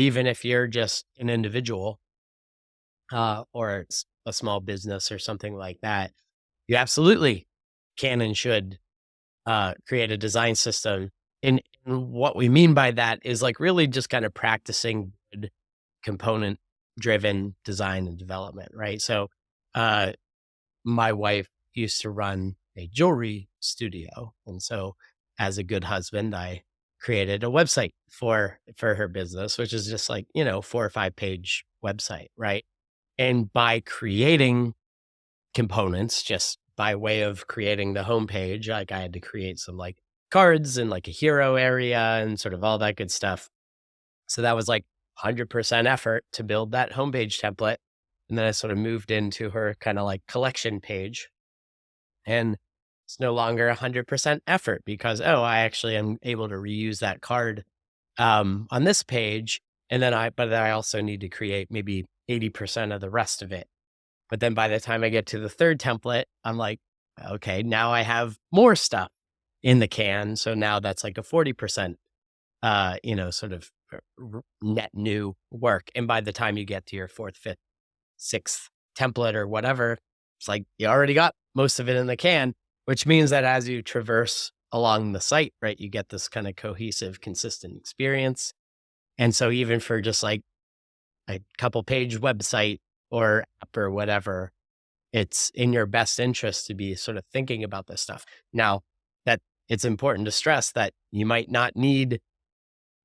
even if you're just an individual, or it's a small business or something like that, you absolutely can and should create a design system. And what we mean by that is like really just kind of practicing good component driven design and development, right? So, uh, my wife used to run a jewelry studio. And so, as a good husband, I created a website for her business, which is just like, 4 or 5 page website, right? And by creating components just by way of creating the homepage. Like I had to create some like cards and like a hero area and sort of all that good stuff. So that was like 100% effort to build that homepage template. And then I sort of moved into her kind of like collection page. And it's no longer 100% effort because, oh, I actually am able to reuse that card on this page. But then I also need to create maybe 80% of the rest of it. But then by the time I get to the 3rd template, I'm like, okay, now I have more stuff in the can. So now that's like a 40%, sort of net new work. And by the time you get to your 4th, 5th, 6th template or whatever, it's like you already got most of it in the can, which means that as you traverse along the site, right, you get this kind of cohesive, consistent experience. And so even for just like a couple page website or app or whatever, it's in your best interest to be sort of thinking about this stuff. Now, that it's important to stress that you might not need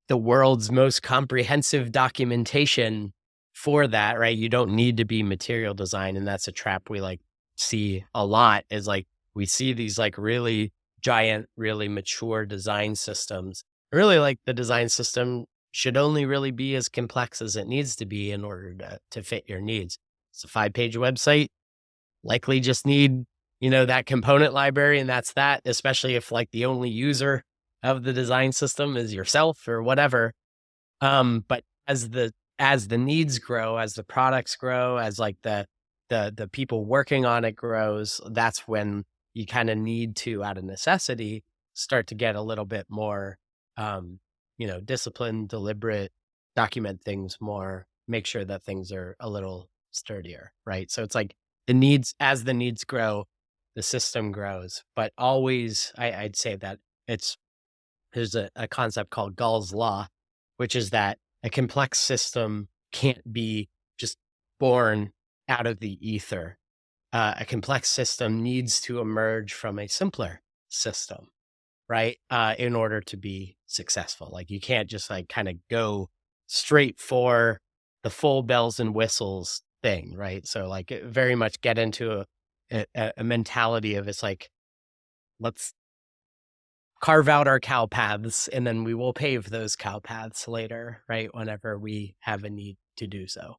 the world's most comprehensive documentation for that, right? You don't need to be material design. And that's a trap we like see a lot is like we see these like really giant, really mature design systems. Really like the design system should only really be as complex as it needs to be in order to fit your needs. It's a 5 page website likely just need, that component library and that's that, especially if like the only user of the design system is yourself or whatever. But as the needs grow, as the products grow, as like the people working on it grows, that's when you kind of need to, out of necessity, start to get a little bit more, disciplined, deliberate, document things more, make sure that things are a little sturdier, right? So it's like as the needs grow, the system grows. But always, I'd say that it's there's a concept called Gall's law, which is that a complex system can't be just born out of the ether. A complex system needs to emerge from a simpler system, right? In order to be successful. Like you can't just like kind of go straight for the full bells and whistles thing, right? So like very much get into a mentality of it's like, let's carve out our cow paths and then we will pave those cow paths later, right? Whenever we have a need to do so.